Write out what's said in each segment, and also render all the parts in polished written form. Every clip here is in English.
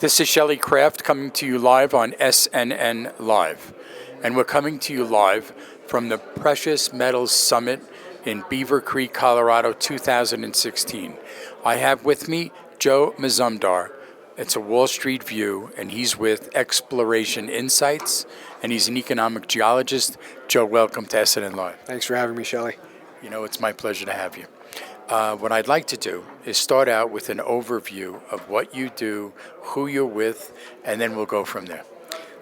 This is Shelley Kraft coming to you live on SNN Live. And we're coming to you live from the Precious Metals Summit in Beaver Creek, Colorado, 2016. I have with me Joe Mazumdar. It's a Wall Street view, and he's with Exploration Insights, and he's an economic geologist. Joe, welcome to SNN Live. Thanks for having me, Shelley. You know, it's my pleasure to have you. What I'd like to do is start out with an overview of what you do, who you're with, and then we'll go from there.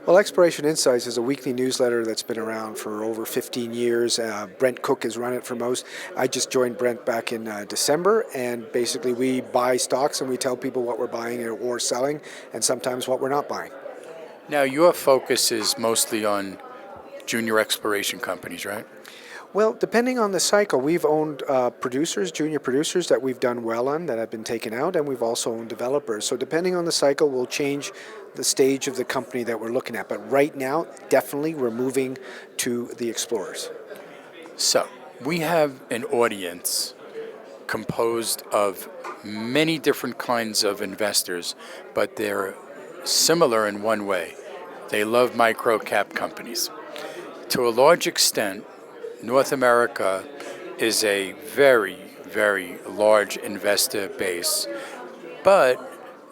Well, Exploration Insights is a weekly newsletter that's been around for over 15 years. Brent Cook has run it for most. I just joined Brent back in December, and basically we buy stocks and we tell people what we're buying or selling, and sometimes what we're not buying. Now, your focus is mostly on junior exploration companies, right? Well, depending on the cycle, we've owned junior producers that we've done well on that have been taken out, and we've also owned developers. So depending on the cycle, we'll change the stage of the company that we're looking at. But right now, definitely we're moving to the explorers. So we have an audience composed of many different kinds of investors, but they're similar in one way. They love micro-cap companies. To a large extent, North America is a very, very large investor base, but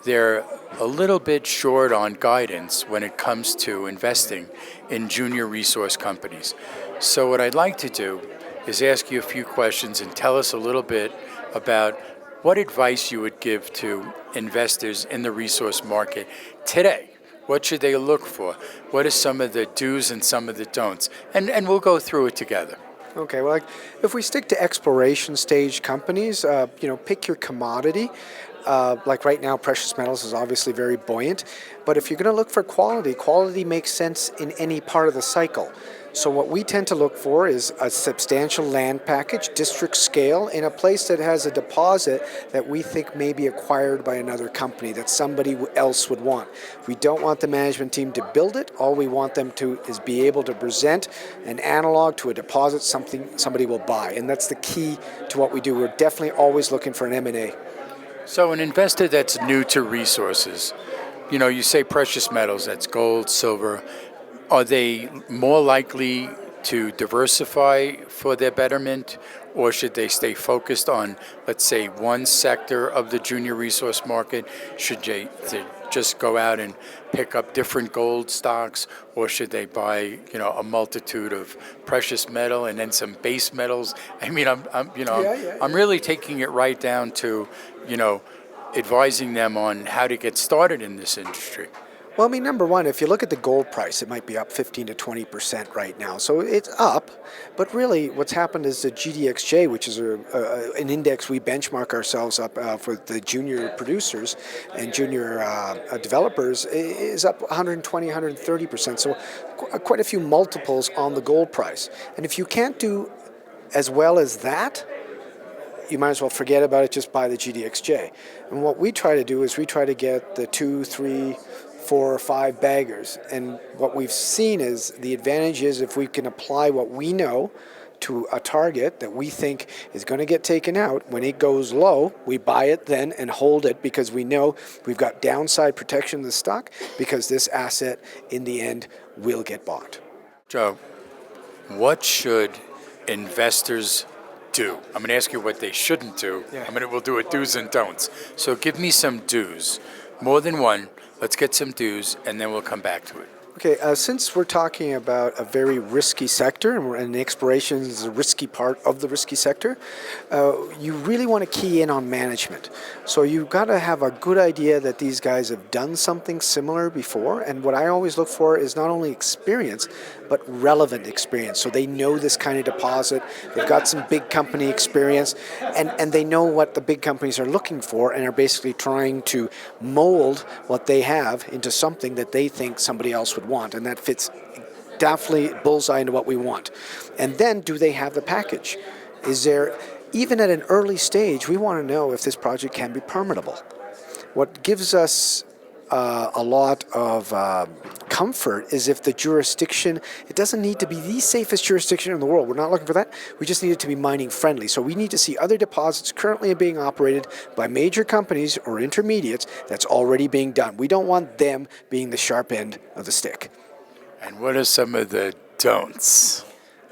they're a little bit short on guidance when it comes to investing in junior resource companies. So what I'd like to do is ask you a few questions and tell us a little bit about what advice you would give to investors in the resource market today. What should they look for? What are some of the do's and some of the don'ts? And we'll go through it together. Okay, well, if we stick to exploration stage companies, pick your commodity. Like right now, precious metals is obviously very buoyant. But if you're going to look for quality makes sense in any part of the cycle. So what we tend to look for is a substantial land package, district scale, in a place that has a deposit that we think may be acquired by another company that somebody else would want. We don't want the management team to build it. All we want them to is be able to present an analog to a deposit, something somebody will buy. And that's the key to what we do. We're definitely always looking for an M&A. So an investor that's new to resources, you say precious metals, that's gold, silver. Are they more likely to diversify for their betterment, or should they stay focused on, let's say, one sector of the junior resource market? Should they just go out and pick up different gold stocks, or should they buy, a multitude of precious metal and then some base metals? I mean, I'm really taking it right down to, advising them on how to get started in this industry. Well, I mean, number one, if you look at the gold price, it might be up 15 to 20% right now. So it's up, but really what's happened is the GDXJ, which is an index we benchmark ourselves up for the junior producers and junior developers, is up 120, 130%. So quite a few multiples on the gold price. And if you can't do as well as that, you might as well forget about it, just buy the GDXJ. And what we try to do is we try to get the 2, 3, 4 or 5 baggers, and what we've seen is the advantage is if we can apply what we know to a target that we think is going to get taken out, when it goes low, we buy it then and hold it because we know we've got downside protection of the stock because this asset in the end will get bought. Joe, what should investors do? I'm going to ask you what they shouldn't do. Yeah. We'll do a do's and don'ts. So give me some do's, more than one. Let's get some do's, and then we'll come back to it. Okay, since we're talking about a very risky sector, and exploration is a risky part of the risky sector, you really want to key in on management. So you've got to have a good idea that these guys have done something similar before, and what I always look for is not only experience, but relevant experience. So they know this kind of deposit, they've got some big company experience, and they know what the big companies are looking for and are basically trying to mold what they have into something that they think somebody else would want, and that fits definitely bullseye into what we want. And then, do they have the package? Is there, even at an early stage, we want to know if this project can be permittable. What gives us a lot of comfort is if the jurisdiction, it doesn't need to be the safest jurisdiction in the world. We're not looking for that. We just need it to be mining friendly. So we need to see other deposits currently being operated by major companies or intermediates that's already being done. We don't want them being the sharp end of the stick. And what are some of the don'ts?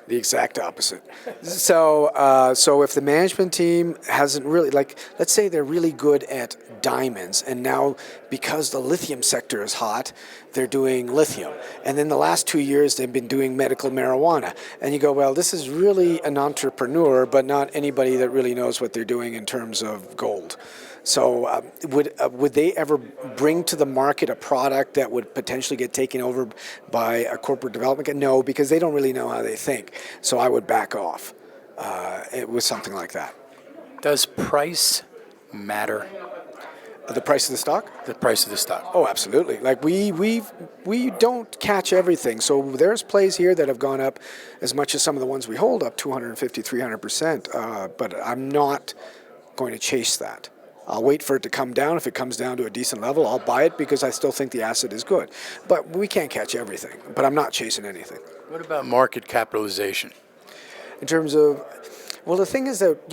The exact opposite. So if the management team hasn't really, like, let's say they're really good at diamonds, and now because the lithium sector is hot, they're doing lithium. And then the last 2 years, they've been doing medical marijuana. And you go, well, this is really an entrepreneur, but not anybody that really knows what they're doing in terms of gold. So would they ever bring to the market a product that would potentially get taken over by a corporate development? No, because they don't really know how they think. So I would back off with something like that. Does price matter? The price of the stock? The price of the stock. Oh, absolutely. Like we don't catch everything. So there's plays here that have gone up as much as some of the ones we hold up 250, 300%. But I'm not going to chase that. I'll wait for it to come down. If it comes down to a decent level, I'll buy it because I still think the asset is good. But we can't catch everything. But I'm not chasing anything. What about market capitalization? In terms of, well, the thing is that,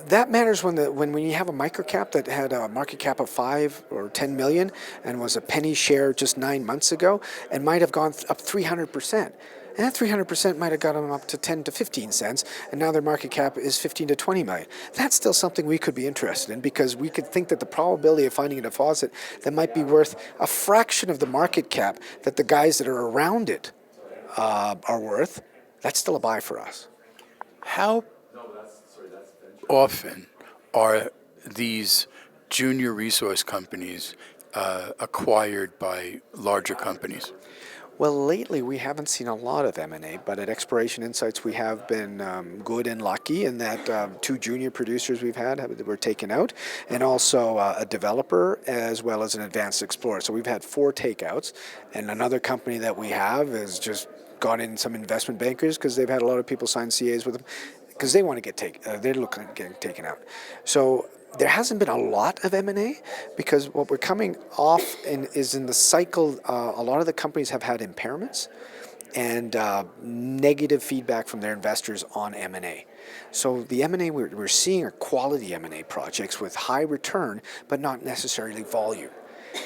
that matters when you have a microcap that had a market cap of 5 or 10 million and was a penny share just 9 months ago and might have gone up 300%. And that 300% might have got them up to 10 to 15 cents, and now their market cap is 15 to 20 million. That's still something we could be interested in because we could think that the probability of finding a deposit that might be worth a fraction of the market cap that the guys that are around it are worth, that's still a buy for us. How often are these junior resource companies acquired by larger companies? Well, lately we haven't seen a lot of M&A, but at Exploration Insights we have been good and lucky in that 2 junior producers we've had were taken out, and also a developer as well as an advanced explorer. So we've had 4 takeouts, and another company that we have has just got in some investment bankers because they've had a lot of people sign CAs with them because they want to get they're looking at getting taken out. So there hasn't been a lot of M&A because what we're coming off is in the cycle, a lot of the companies have had impairments and negative feedback from their investors on M&A. So the M&A we're seeing are quality M&A projects with high return, but not necessarily volume.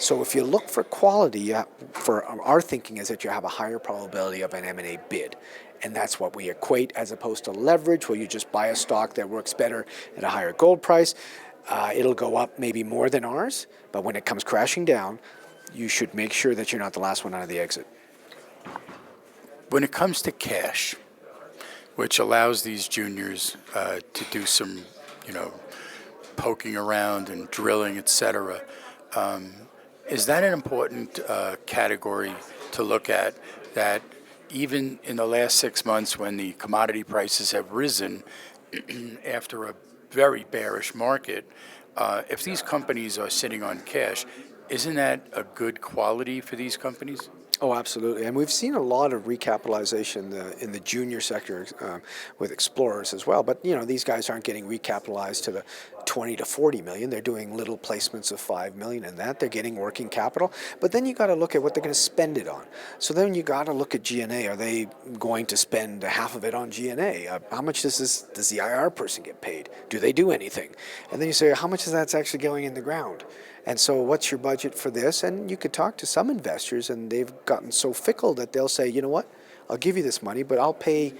So if you look for quality, for our thinking is that you have a higher probability of an M&A bid. And that's what we equate as opposed to leverage, where you just buy a stock that works better at a higher gold price. It'll go up maybe more than ours, but when it comes crashing down, you should make sure that you're not the last one out of the exit. When it comes to cash, which allows these juniors to do some, poking around and drilling, etc., is that an important category to look at, that even in the last 6 months when the commodity prices have risen after a very bearish market, if these companies are sitting on cash, isn't that a good quality for these companies? Oh, absolutely. And we've seen a lot of recapitalization in the junior sector with explorers as well. But, these guys aren't getting recapitalized to the 20 to 40 million. They're doing little placements of 5 million and that. They're getting working capital. But then you got to look at what they're going to spend it on. So then you got to look at G&A. Are they going to spend half of it on G&A? How much does the IR person get paid? Do they do anything? And then you say, how much of that's actually going in the ground? And so what's your budget for this? And you could talk to some investors, and they've gotten so fickle that they'll say, you know what, I'll give you this money, but I'll pay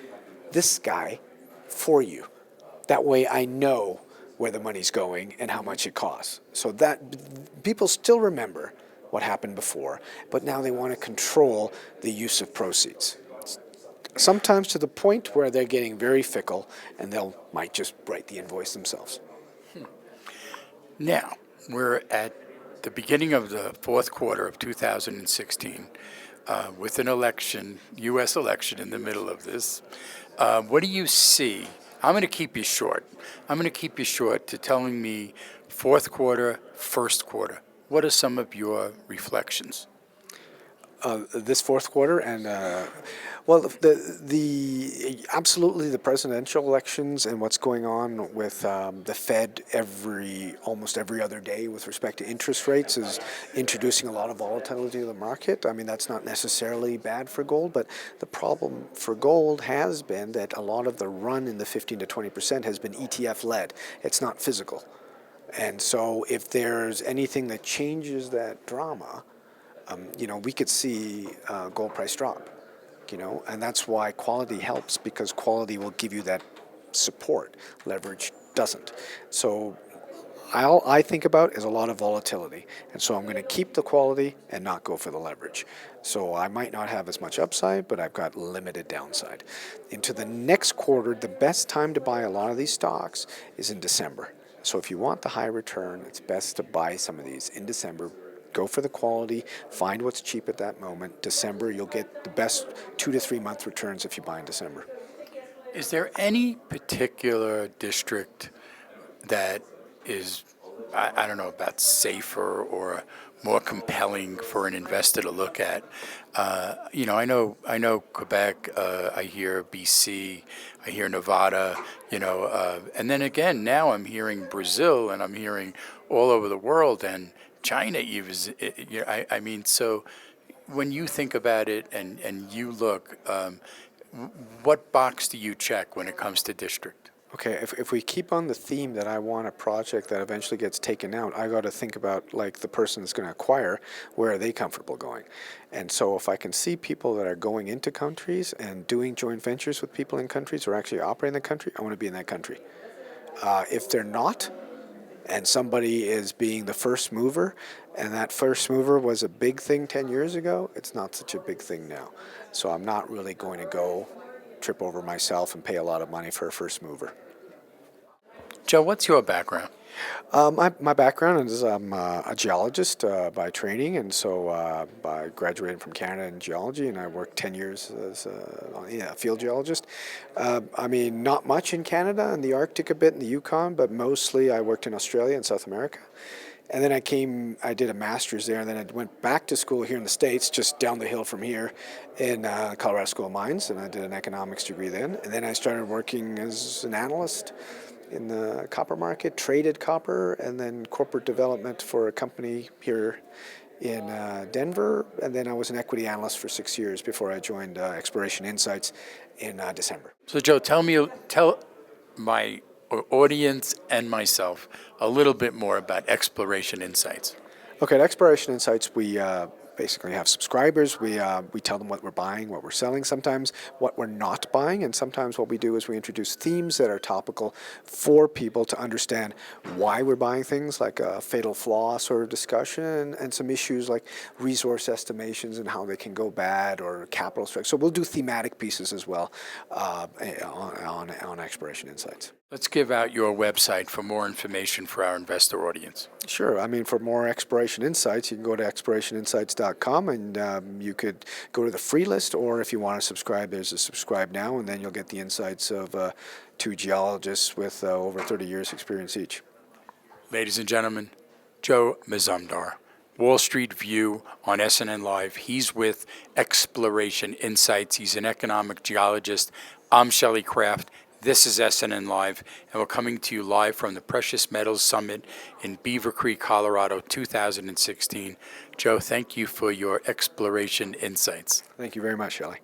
this guy for you. That way I know where the money's going and how much it costs. So that people still remember what happened before, but now they want to control the use of proceeds. Sometimes to the point where they're getting very fickle, and might just write the invoice themselves. Now, we're at the beginning of the fourth quarter of 2016 with an election, U.S. election in the middle of this. What do you see? I'm going to keep you short. I'm going to keep you short to telling me fourth quarter, first quarter. What are some of your reflections? This fourth quarter, and well, the absolutely the presidential elections and what's going on with the Fed almost every other day with respect to interest rates is introducing a lot of volatility to the market. I mean, that's not necessarily bad for gold, but the problem for gold has been that a lot of the run in the 15 to 20% has been ETF led. It's not physical. And so if there's anything that changes that drama, we could see gold price drop, and that's why quality helps, because quality will give you that support. Leverage doesn't. So all I think about is a lot of volatility, and so I'm going to keep the quality and not go for the leverage. So I might not have as much upside, but I've got limited downside. Into the next quarter, the best time to buy a lot of these stocks is in December. So if you want the high return, it's best to buy some of these in December. Go for the quality, find what's cheap at that moment. December, you'll get the best 2 to 3 month returns if you buy in December. Is there any particular district that is, I don't know about safer or more compelling for an investor to look at? I know Quebec, I hear BC, I hear Nevada, and then again, now I'm hearing Brazil, and I'm hearing all over the world, and China even. I mean, so when you think about it and you look, what box do you check when it comes to district? Okay, if we keep on the theme that I want a project that eventually gets taken out, I got to think about, like, the person that's going to acquire, where are they comfortable going? And so if I can see people that are going into countries and doing joint ventures with people in countries or actually operating the country, I want to be in that country. If they're not, and somebody is being the first mover, and that first mover was a big thing 10 years ago, it's not such a big thing now. So I'm not really going to go trip over myself and pay a lot of money for a first mover. Joe, what's your background? My background is I'm a geologist by training, and so I graduated from Canada in geology, and I worked 10 years as a field geologist. I mean, not much in Canada, and the Arctic a bit, in the Yukon, but mostly I worked in Australia and South America. And then I did a master's there, and then I went back to school here in the States, just down the hill from here in Colorado School of Mines, and I did an economics degree then. And then I started working as an analyst in the copper market, traded copper, and then corporate development for a company here in Denver. And then I was an equity analyst for 6 years before I joined Exploration Insights in December. So, Joe, tell my audience and myself a little bit more about Exploration Insights. Okay, at Exploration Insights, we basically have subscribers. We tell them what we're buying, what we're selling, sometimes what we're not buying, and sometimes what we do is we introduce themes that are topical for people to understand why we're buying things, like a fatal flaw sort of discussion, and some issues like resource estimations and how they can go bad, or capital structure. So we'll do thematic pieces as well on Exploration Insights. Let's give out your website for more information for our investor audience. Sure. I mean, for more Exploration Insights, you can go to explorationinsights.com, and you could go to the free list, or if you want to subscribe, there's a subscribe now, and then you'll get the insights of two geologists with over 30 years experience each. Ladies and gentlemen, Joe Mazumdar, Wall Street View on SNN Live. He's with Exploration Insights. He's an economic geologist. I'm Shelley Kraft. This is SNN Live, and we're coming to you live from the Precious Metals Summit in Beaver Creek, Colorado, 2016. Joe, thank you for your Exploration Insights. Thank you very much, Shelley.